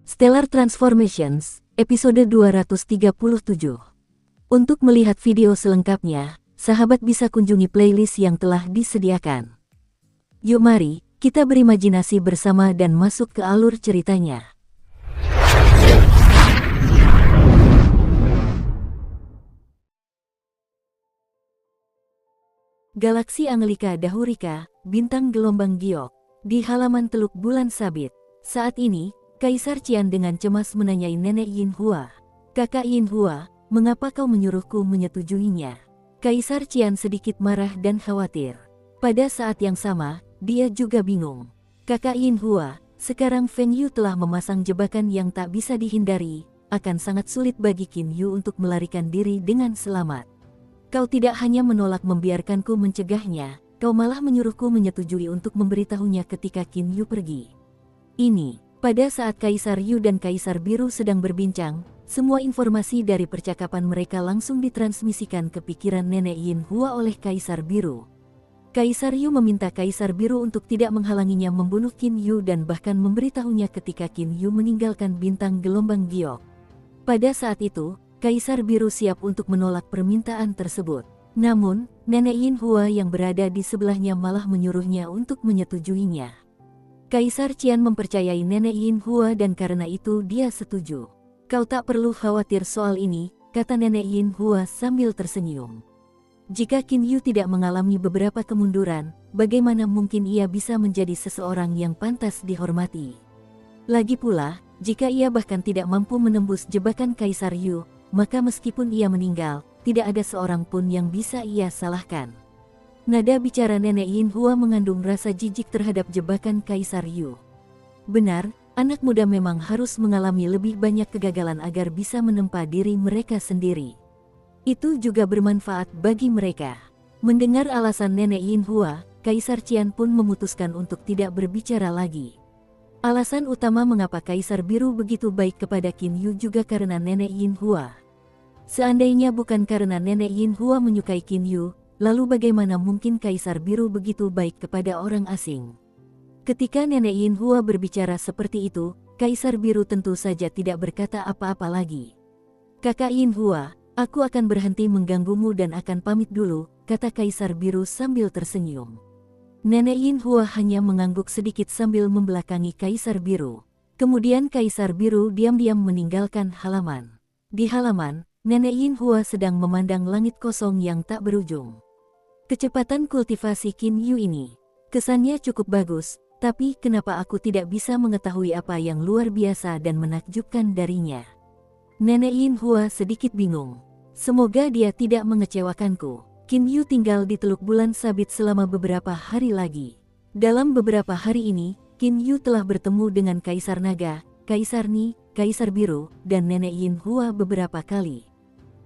Stellar Transformations, episode 237. Untuk melihat video selengkapnya, sahabat bisa kunjungi playlist yang telah disediakan. Yuk mari, kita berimajinasi bersama dan masuk ke alur ceritanya. Galaksi Angelika Dahurika, bintang gelombang giok, di halaman Teluk Bulan Sabit. Saat ini, Kaisar Qian dengan cemas menanyai Nenek Yin Hua. "Kakak Yin Hua, mengapa kau menyuruhku menyetujuinya?" Kaisar Qian sedikit marah dan khawatir. Pada saat yang sama, dia juga bingung. "Kakak Yin Hua, sekarang Feng Yu telah memasang jebakan yang tak bisa dihindari, akan sangat sulit bagi Qin Yu untuk melarikan diri dengan selamat. Kau tidak hanya menolak membiarkanku mencegahnya, kau malah menyuruhku menyetujui untuk memberitahunya ketika Qin Yu pergi." Ini, pada saat Kaisar Yu dan Kaisar Biru sedang berbincang, semua informasi dari percakapan mereka langsung ditransmisikan ke pikiran Nenek Yin Hua oleh Kaisar Biru. Kaisar Yu meminta Kaisar Biru untuk tidak menghalanginya membunuh Qin Yu dan bahkan memberitahunya ketika Qin Yu meninggalkan bintang gelombang giok. Pada saat itu, Kaisar Biru siap untuk menolak permintaan tersebut. Namun, Nenek Yin Hua yang berada di sebelahnya malah menyuruhnya untuk menyetujuinya. Kaisar Qian mempercayai Nenek Yin Hua dan karena itu dia setuju. "Kau tak perlu khawatir soal ini," kata Nenek Yin Hua sambil tersenyum. "Jika Qin Yu tidak mengalami beberapa kemunduran, bagaimana mungkin ia bisa menjadi seseorang yang pantas dihormati? Lagi pula, jika ia bahkan tidak mampu menembus jebakan Kaisar Yu, maka meskipun ia meninggal, tidak ada seorang pun yang bisa ia salahkan." Nada bicara Nenek Yin Hua mengandung rasa jijik terhadap jebakan Kaisar Yu. Benar, anak muda memang harus mengalami lebih banyak kegagalan agar bisa menempa diri mereka sendiri. Itu juga bermanfaat bagi mereka. Mendengar alasan Nenek Yin Hua, Kaisar Qian pun memutuskan untuk tidak berbicara lagi. Alasan utama mengapa Kaisar Biru begitu baik kepada Qin Yu juga karena Nenek Yin Hua. Seandainya bukan karena Nenek Yin Hua menyukai Qin Yu, lalu bagaimana mungkin Kaisar Biru begitu baik kepada orang asing? Ketika Nenek Yin Hua berbicara seperti itu, Kaisar Biru tentu saja tidak berkata apa-apa lagi. "Kakak Yin Hua, aku akan berhenti mengganggumu dan akan pamit dulu," kata Kaisar Biru sambil tersenyum. Nenek Yin Hua hanya mengangguk sedikit sambil membelakangi Kaisar Biru. Kemudian Kaisar Biru diam-diam meninggalkan halaman. Di halaman, Nenek Yin Hua sedang memandang langit kosong yang tak berujung. Kecepatan kultivasi Qin Yu ini, kesannya cukup bagus, tapi kenapa aku tidak bisa mengetahui apa yang luar biasa dan menakjubkan darinya? Nenek Yin Hua sedikit bingung. Semoga dia tidak mengecewakanku. Qin Yu tinggal di Teluk Bulan Sabit selama beberapa hari lagi. Dalam beberapa hari ini, Qin Yu telah bertemu dengan Kaisar Naga, Kaisar Ni, Kaisar Biru, dan Nenek Yin Hua beberapa kali.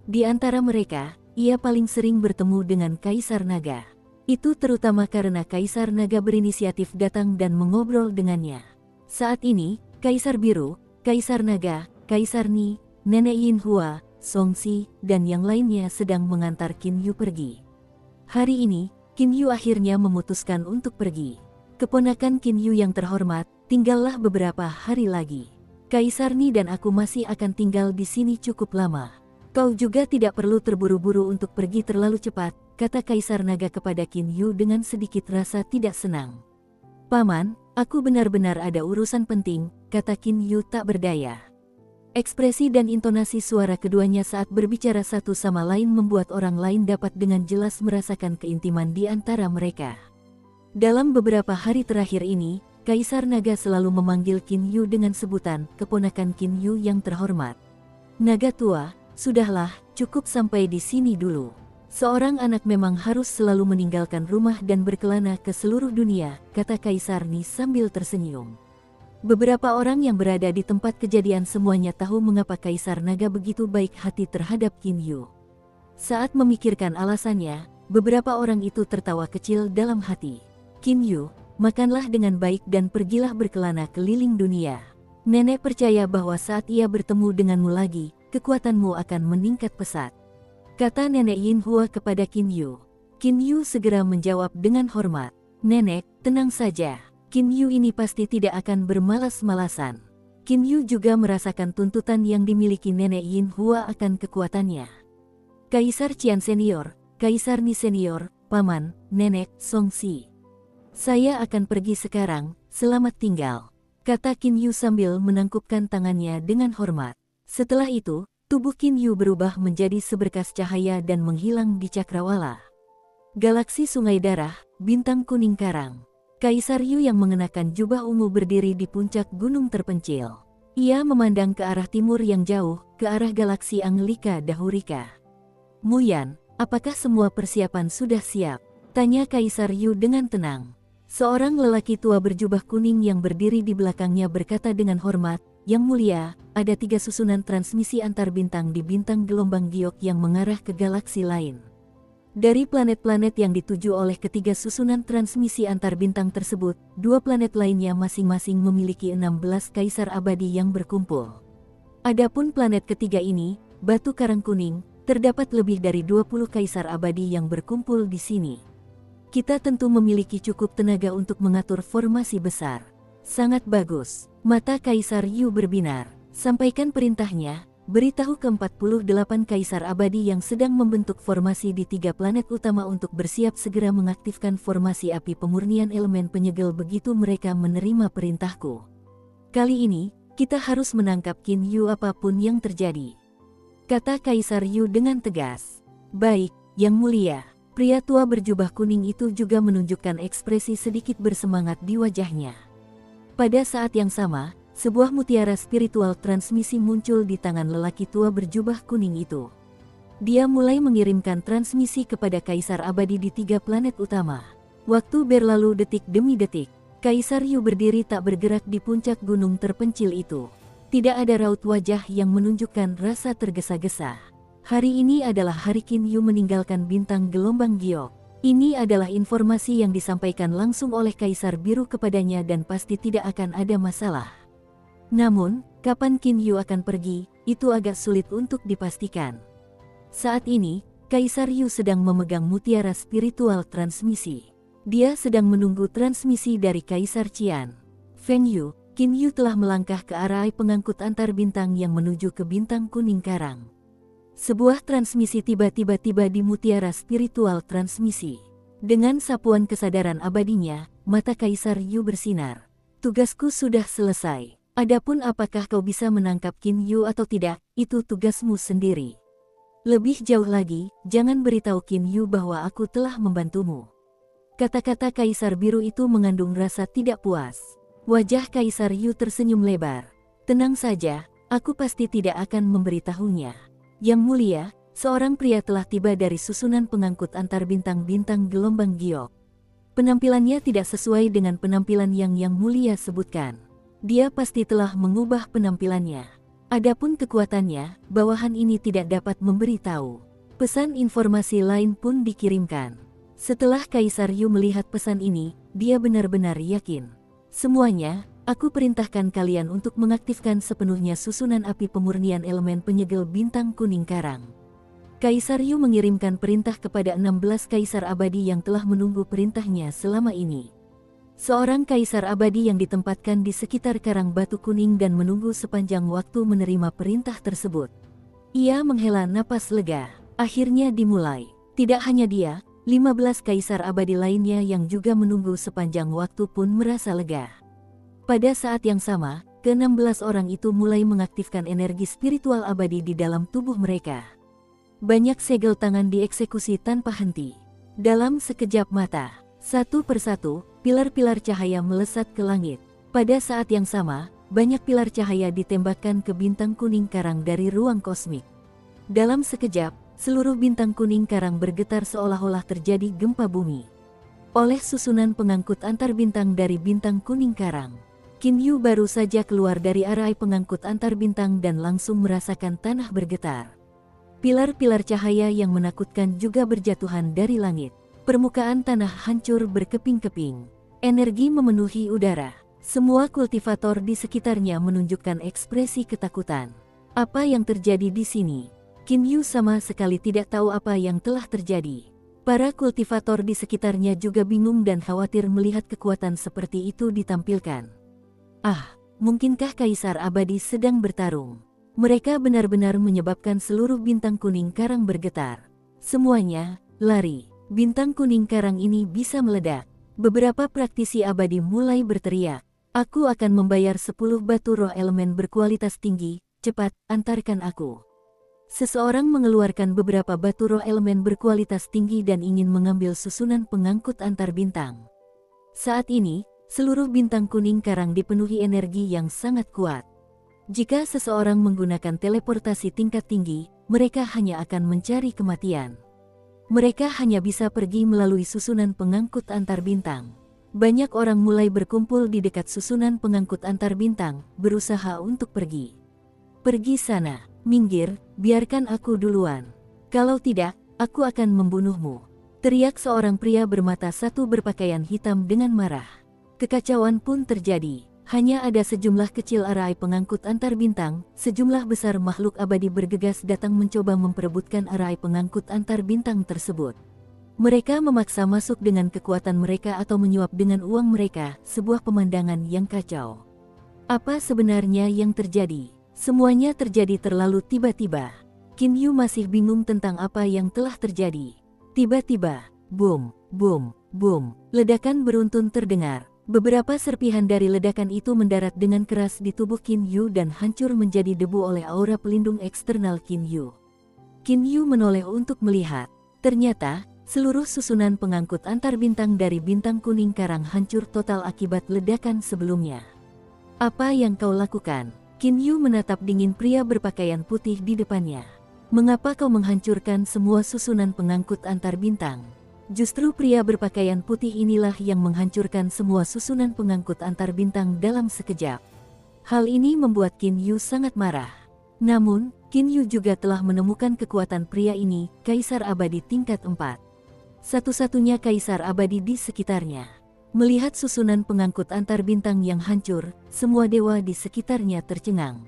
Di antara mereka, ia paling sering bertemu dengan Kaisar Naga. Itu terutama karena Kaisar Naga berinisiatif datang dan mengobrol dengannya. Saat ini, Kaisar Biru, Kaisar Naga, Kaisar Ni, Nenek Yin Hua, Songxi, dan yang lainnya sedang mengantar Qin Yu pergi. Hari ini, Qin Yu akhirnya memutuskan untuk pergi. "Keponakan Qin Yu yang terhormat, tinggallah beberapa hari lagi. Kaisar Ni dan aku masih akan tinggal di sini cukup lama. Kau juga tidak perlu terburu-buru untuk pergi terlalu cepat," kata Kaisar Naga kepada Qin Yu dengan sedikit rasa tidak senang. "Paman, aku benar-benar ada urusan penting," kata Qin Yu tak berdaya. Ekspresi dan intonasi suara keduanya saat berbicara satu sama lain membuat orang lain dapat dengan jelas merasakan keintiman di antara mereka. Dalam beberapa hari terakhir ini, Kaisar Naga selalu memanggil Qin Yu dengan sebutan keponakan Qin Yu yang terhormat. "Naga tua, sudahlah, cukup sampai di sini dulu. Seorang anak memang harus selalu meninggalkan rumah dan berkelana ke seluruh dunia," kata Kaisar Ni sambil tersenyum. Beberapa orang yang berada di tempat kejadian semuanya tahu mengapa Kaisar Naga begitu baik hati terhadap Qin Yu. Saat memikirkan alasannya, beberapa orang itu tertawa kecil dalam hati. "Qin Yu, makanlah dengan baik dan pergilah berkelana keliling dunia. Nenek percaya bahwa saat ia bertemu denganmu lagi, kekuatanmu akan meningkat pesat," kata Nenek Yin Hua kepada Qin Yu. Qin Yu segera menjawab dengan hormat. "Nenek, tenang saja. Qin Yu ini pasti tidak akan bermalas-malasan." Qin Yu juga merasakan tuntutan yang dimiliki Nenek Yin Hua akan kekuatannya. Kaisar Qian Senior, Kaisar Ni Senior, Paman, Nenek, Songxi. Saya akan pergi sekarang, selamat tinggal, kata Qin Yu sambil menangkupkan tangannya dengan hormat. Setelah itu, tubuh Qin Yu berubah menjadi seberkas cahaya dan menghilang di cakrawala. Galaksi Sungai Darah, Bintang Kuning Karang. Kaisar Yu yang mengenakan jubah ungu berdiri di puncak gunung terpencil. Ia memandang ke arah timur yang jauh, ke arah galaksi Anglika Dahurika. Muyan, apakah semua persiapan sudah siap? Tanya Kaisar Yu dengan tenang. Seorang lelaki tua berjubah kuning yang berdiri di belakangnya berkata dengan hormat, Yang mulia, ada 3 susunan transmisi antar bintang di bintang gelombang giok yang mengarah ke galaksi lain. Dari planet-planet yang dituju oleh ketiga susunan transmisi antar bintang tersebut, 2 planet lainnya masing-masing memiliki 16 kaisar abadi yang berkumpul. Adapun planet ketiga ini, Batu Karang Kuning, terdapat lebih dari 20 kaisar abadi yang berkumpul di sini. Kita tentu memiliki cukup tenaga untuk mengatur formasi besar. Sangat bagus. Mata Kaisar Yu berbinar. Sampaikan perintahnya. Beritahu ke-48 kaisar abadi yang sedang membentuk formasi di 3 planet utama untuk bersiap segera mengaktifkan formasi api pemurnian elemen penyegel begitu mereka menerima perintahku. Kali ini, kita harus menangkap Qin Yu apapun yang terjadi, kata Kaisar Yu dengan tegas. Baik, Yang Mulia. Pria tua berjubah kuning itu juga menunjukkan ekspresi sedikit bersemangat di wajahnya. Pada saat yang sama, sebuah mutiara spiritual transmisi muncul di tangan lelaki tua berjubah kuning itu. Dia mulai mengirimkan transmisi kepada kaisar abadi di 3 planet utama. Waktu berlalu detik demi detik. Kaisar Yu berdiri tak bergerak di puncak gunung terpencil itu. Tidak ada raut wajah yang menunjukkan rasa tergesa-gesa. Hari ini adalah hari Qin Yu meninggalkan bintang gelombang giok. Ini adalah informasi yang disampaikan langsung oleh Kaisar Biru kepadanya dan pasti tidak akan ada masalah. Namun, kapan Qin Yu akan pergi, itu agak sulit untuk dipastikan. Saat ini, Kaisar Yu sedang memegang mutiara spiritual transmisi. Dia sedang menunggu transmisi dari Kaisar Qian. Feng Yu, Qin Yu telah melangkah ke arah pengangkut antar bintang yang menuju ke bintang kuning karang. Sebuah transmisi tiba-tiba tiba di mutiara spiritual transmisi. Dengan sapuan kesadaran abadinya, mata Kaisar Yu bersinar. Tugasku sudah selesai. Adapun apakah kau bisa menangkap Qin Yu atau tidak, itu tugasmu sendiri. Lebih jauh lagi, jangan beritahu Qin Yu bahwa aku telah membantumu. Kata-kata Kaisar Biru itu mengandung rasa tidak puas. Wajah Kaisar Yu tersenyum lebar. Tenang saja, aku pasti tidak akan memberitahunya. Yang Mulia, seorang pria telah tiba dari susunan pengangkut antar bintang-bintang gelombang giok. Penampilannya tidak sesuai dengan penampilan yang Yang Mulia sebutkan. Dia pasti telah mengubah penampilannya. Adapun kekuatannya, bawahan ini tidak dapat memberitahu. Pesan informasi lain pun dikirimkan. Setelah Kaisar Yu melihat pesan ini, dia benar-benar yakin. Semuanya, aku perintahkan kalian untuk mengaktifkan sepenuhnya susunan api pemurnian elemen penyegel bintang kuning karang. Kaisar Yu mengirimkan perintah kepada 16 kaisar abadi yang telah menunggu perintahnya selama ini. Seorang kaisar abadi yang ditempatkan di sekitar karang batu kuning dan menunggu sepanjang waktu menerima perintah tersebut. Ia menghela napas lega. Akhirnya dimulai. Tidak hanya dia, 15 kaisar abadi lainnya yang juga menunggu sepanjang waktu pun merasa lega. Pada saat yang sama, ke-16 orang itu mulai mengaktifkan energi spiritual abadi di dalam tubuh mereka. Banyak segel tangan dieksekusi tanpa henti. Dalam sekejap mata, satu persatu, pilar-pilar cahaya melesat ke langit. Pada saat yang sama, banyak pilar cahaya ditembakkan ke bintang kuning karang dari ruang kosmik. Dalam sekejap, seluruh bintang kuning karang bergetar seolah-olah terjadi gempa bumi. Oleh susunan pengangkut antar bintang dari bintang kuning karang, Qin Yu baru saja keluar dari arai pengangkut antar bintang dan langsung merasakan tanah bergetar. Pilar-pilar cahaya yang menakutkan juga berjatuhan dari langit. Permukaan tanah hancur berkeping-keping. Energi memenuhi udara. Semua kultivator di sekitarnya menunjukkan ekspresi ketakutan. Apa yang terjadi di sini? Qin Yu sama sekali tidak tahu apa yang telah terjadi. Para kultivator di sekitarnya juga bingung dan khawatir melihat kekuatan seperti itu ditampilkan. Ah, mungkinkah Kaisar Abadi sedang bertarung? Mereka benar-benar menyebabkan seluruh bintang kuning karang bergetar. Semuanya, lari. Bintang kuning karang ini bisa meledak. Beberapa praktisi abadi mulai berteriak. Aku akan membayar 10 batu roh elemen berkualitas tinggi, cepat, antarkan aku. Seseorang mengeluarkan beberapa batu roh elemen berkualitas tinggi dan ingin mengambil susunan pengangkut antar bintang. Saat ini, seluruh bintang kuning karang dipenuhi energi yang sangat kuat. Jika seseorang menggunakan teleportasi tingkat tinggi, mereka hanya akan mencari kematian. Mereka hanya bisa pergi melalui susunan pengangkut antar bintang. Banyak orang mulai berkumpul di dekat susunan pengangkut antar bintang, berusaha untuk pergi. Pergi sana, minggir, biarkan aku duluan. Kalau tidak, aku akan membunuhmu. Teriak seorang pria bermata satu berpakaian hitam dengan marah. Kekacauan pun terjadi. Hanya ada sejumlah kecil arai pengangkut antar bintang, sejumlah besar makhluk abadi bergegas datang mencoba memperebutkan arai pengangkut antar bintang tersebut. Mereka memaksa masuk dengan kekuatan mereka atau menyuap dengan uang mereka, sebuah pemandangan yang kacau. Apa sebenarnya yang terjadi? Semuanya terjadi terlalu tiba-tiba. Qin Yu masih bingung tentang apa yang telah terjadi. Tiba-tiba, boom, boom, boom, ledakan beruntun terdengar. Beberapa serpihan dari ledakan itu mendarat dengan keras di tubuh Qin Yu dan hancur menjadi debu oleh aura pelindung eksternal Qin Yu. Qin Yu menoleh untuk melihat. Ternyata, seluruh susunan pengangkut antar bintang dari bintang kuning karang hancur total akibat ledakan sebelumnya. Apa yang kau lakukan? Qin Yu menatap dingin pria berpakaian putih di depannya. Mengapa kau menghancurkan semua susunan pengangkut antar bintang? Justru pria berpakaian putih inilah yang menghancurkan semua susunan pengangkut antar bintang dalam sekejap. Hal ini membuat Qin Yu sangat marah. Namun, Qin Yu juga telah menemukan kekuatan pria ini, Kaisar Abadi tingkat 4. Satu-satunya Kaisar Abadi di sekitarnya. Melihat susunan pengangkut antar bintang yang hancur, semua dewa di sekitarnya tercengang.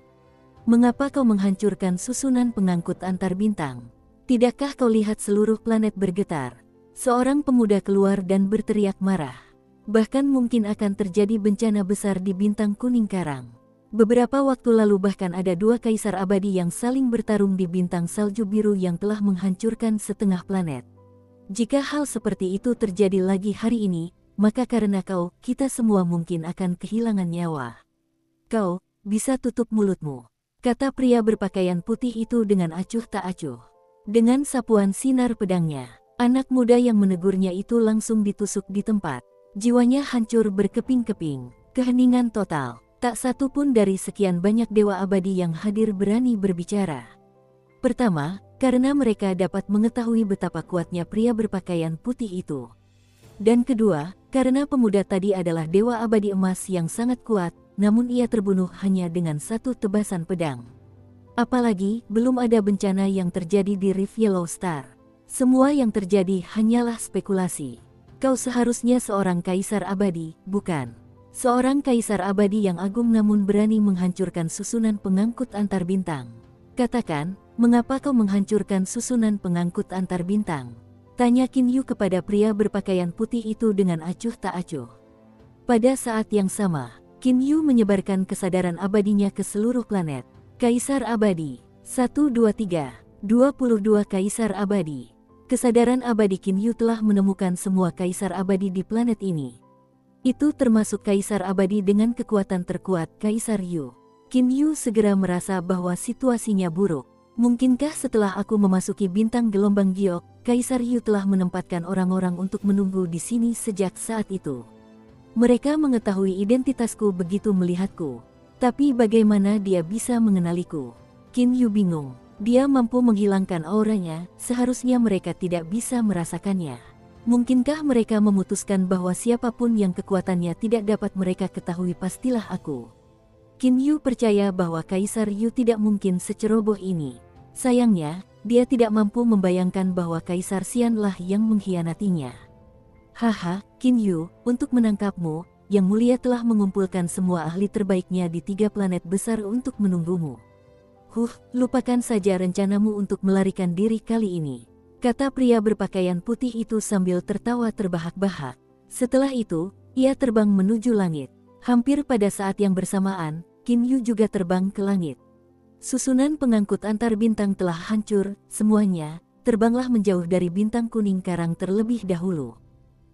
Mengapa kau menghancurkan susunan pengangkut antar bintang? Tidakkah kau lihat seluruh planet bergetar? Seorang pemuda keluar dan berteriak marah. Bahkan mungkin akan terjadi bencana besar di bintang kuning karang. Beberapa waktu lalu bahkan ada 2 kaisar abadi yang saling bertarung di bintang salju biru yang telah menghancurkan setengah planet. Jika hal seperti itu terjadi lagi hari ini, maka karena kau, kita semua mungkin akan kehilangan nyawa. Kau, bisa tutup mulutmu, kata pria berpakaian putih itu dengan acuh tak acuh. Dengan sapuan sinar pedangnya. Anak muda yang menegurnya itu langsung ditusuk di tempat. Jiwanya hancur berkeping-keping. Keheningan total. Tak satu pun dari sekian banyak dewa abadi yang hadir berani berbicara. Pertama, karena mereka dapat mengetahui betapa kuatnya pria berpakaian putih itu. Dan kedua, karena pemuda tadi adalah dewa abadi emas yang sangat kuat, namun ia terbunuh hanya dengan satu tebasan pedang. Apalagi, belum ada bencana yang terjadi di Reef Yellow Star. Semua yang terjadi hanyalah spekulasi. Kau seharusnya seorang kaisar abadi, bukan? Seorang kaisar abadi yang agung namun berani menghancurkan susunan pengangkut antar bintang. Katakan, mengapa kau menghancurkan susunan pengangkut antar bintang? Tanya Qin Yu kepada pria berpakaian putih itu dengan acuh tak acuh. Pada saat yang sama, Qin Yu menyebarkan kesadaran abadinya ke seluruh planet. Kaisar abadi, 1, 2, 3, 22 kaisar abadi. Kesadaran abadi Qin Yu telah menemukan semua kaisar abadi di planet ini. Itu termasuk kaisar abadi dengan kekuatan terkuat, Kaisar Yu. Qin Yu segera merasa bahwa situasinya buruk. Mungkinkah setelah aku memasuki bintang gelombang giok, Kaisar Yu telah menempatkan orang-orang untuk menunggu di sini sejak saat itu. Mereka mengetahui identitasku begitu melihatku. Tapi bagaimana dia bisa mengenaliku? Qin Yu bingung. Dia mampu menghilangkan auranya, seharusnya mereka tidak bisa merasakannya. Mungkinkah mereka memutuskan bahwa siapapun yang kekuatannya tidak dapat mereka ketahui pastilah aku? Qin Yu percaya bahwa Kaisar Yu tidak mungkin seceroboh ini. Sayangnya, dia tidak mampu membayangkan bahwa Kaisar Xianlah yang mengkhianatinya. Haha, Qin Yu, untuk menangkapmu, Yang Mulia telah mengumpulkan semua ahli terbaiknya di 3 planet besar untuk menunggumu. Lupakan saja rencanamu untuk melarikan diri kali ini, kata pria berpakaian putih itu sambil tertawa terbahak-bahak. Setelah itu, ia terbang menuju langit. Hampir pada saat yang bersamaan, Qin Yu juga terbang ke langit. Susunan pengangkut antar bintang telah hancur, semuanya, terbanglah menjauh dari bintang kuning karang terlebih dahulu.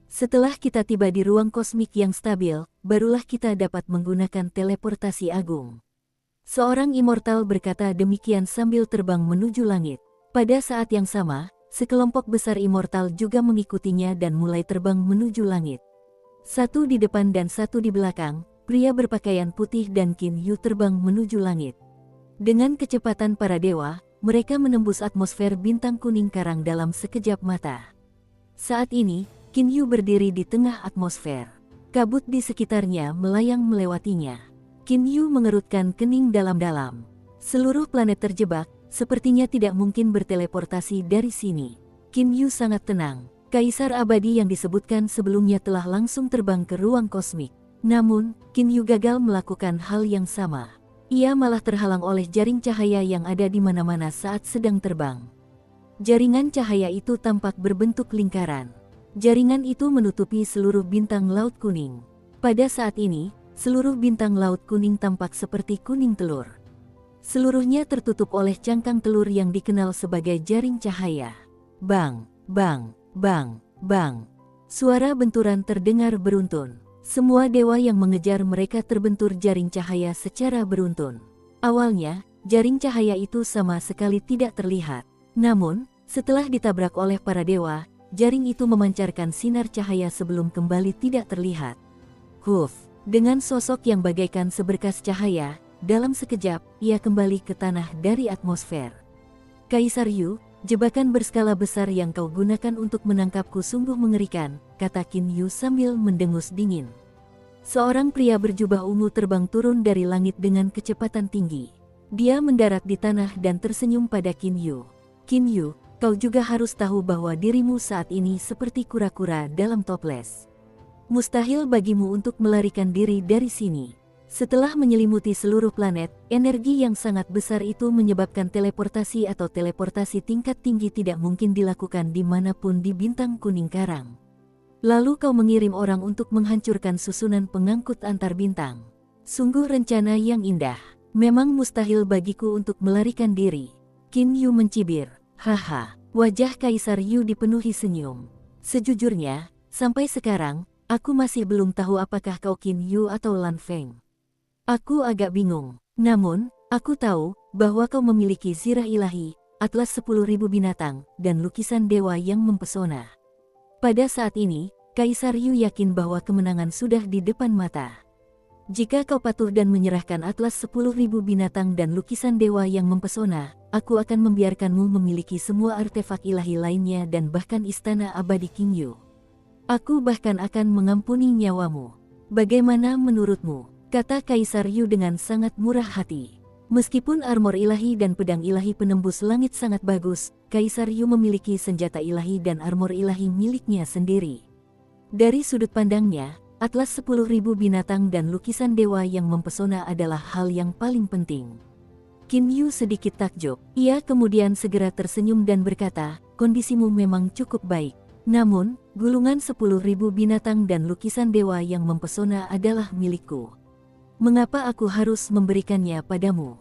Setelah kita tiba di ruang kosmik yang stabil, barulah kita dapat menggunakan teleportasi agung. Seorang immortal berkata demikian sambil terbang menuju langit. Pada saat yang sama, sekelompok besar immortal juga mengikutinya dan mulai terbang menuju langit. Satu di depan dan satu di belakang, pria berpakaian putih dan Qin Yu terbang menuju langit. Dengan kecepatan para dewa, mereka menembus atmosfer bintang kuning karang dalam sekejap mata. Saat ini, Qin Yu berdiri di tengah atmosfer. Kabut di sekitarnya melayang melewatinya. Qin Yu mengerutkan kening dalam-dalam. Seluruh planet terjebak, sepertinya tidak mungkin berteleportasi dari sini. Qin Yu sangat tenang. Kaisar abadi yang disebutkan sebelumnya telah langsung terbang ke ruang kosmik. Namun, Qin Yu gagal melakukan hal yang sama. Ia malah terhalang oleh jaring cahaya yang ada di mana-mana saat sedang terbang. Jaringan cahaya itu tampak berbentuk lingkaran. Jaringan itu menutupi seluruh bintang laut kuning. Pada saat ini, seluruh bintang laut kuning tampak seperti kuning telur. Seluruhnya tertutup oleh cangkang telur yang dikenal sebagai jaring cahaya. Bang, bang, bang, bang. Suara benturan terdengar beruntun. Semua dewa yang mengejar mereka terbentur jaring cahaya secara beruntun. Awalnya, jaring cahaya itu sama sekali tidak terlihat. Namun, setelah ditabrak oleh para dewa, jaring itu memancarkan sinar cahaya sebelum kembali tidak terlihat. Huf, dengan sosok yang bagaikan seberkas cahaya, dalam sekejap, ia kembali ke tanah dari atmosfer. Kaisar Yu, jebakan berskala besar yang kau gunakan untuk menangkapku sungguh mengerikan, kata Qin Yu sambil mendengus dingin. Seorang pria berjubah ungu terbang turun dari langit dengan kecepatan tinggi. Dia mendarat di tanah dan tersenyum pada Qin Yu. Qin Yu, kau juga harus tahu bahwa dirimu saat ini seperti kura-kura dalam toples. Mustahil bagimu untuk melarikan diri dari sini. Setelah menyelimuti seluruh planet, energi yang sangat besar itu menyebabkan teleportasi atau teleportasi tingkat tinggi tidak mungkin dilakukan dimanapun di bintang kuning karang. Lalu kau mengirim orang untuk menghancurkan susunan pengangkut antar bintang. Sungguh rencana yang indah. Memang mustahil bagiku untuk melarikan diri. Qin Yu mencibir. Haha, wajah Kaisar Yu dipenuhi senyum. Sejujurnya, sampai sekarang, aku masih belum tahu apakah kau Qin Yu atau Lan Feng. Aku agak bingung. Namun, aku tahu bahwa kau memiliki zirah ilahi, atlas 10.000 binatang, dan lukisan dewa yang mempesona. Pada saat ini, Kaisar Yu yakin bahwa kemenangan sudah di depan mata. Jika kau patuh dan menyerahkan atlas 10.000 binatang dan lukisan dewa yang mempesona, aku akan membiarkanmu memiliki semua artefak ilahi lainnya dan bahkan istana abadi Qin Yu. Aku bahkan akan mengampuni nyawamu. Bagaimana menurutmu? Kata Kaisar Yu dengan sangat murah hati. Meskipun armor ilahi dan pedang ilahi penembus langit sangat bagus, Kaisar Yu memiliki senjata ilahi dan armor ilahi miliknya sendiri. Dari sudut pandangnya, atlas 10.000 binatang dan lukisan dewa yang mempesona adalah hal yang paling penting. Qin Yu sedikit takjub. Ia kemudian segera tersenyum dan berkata, kondisimu memang cukup baik. Namun, gulungan 10.000 binatang dan lukisan dewa yang mempesona adalah milikku. Mengapa aku harus memberikannya padamu?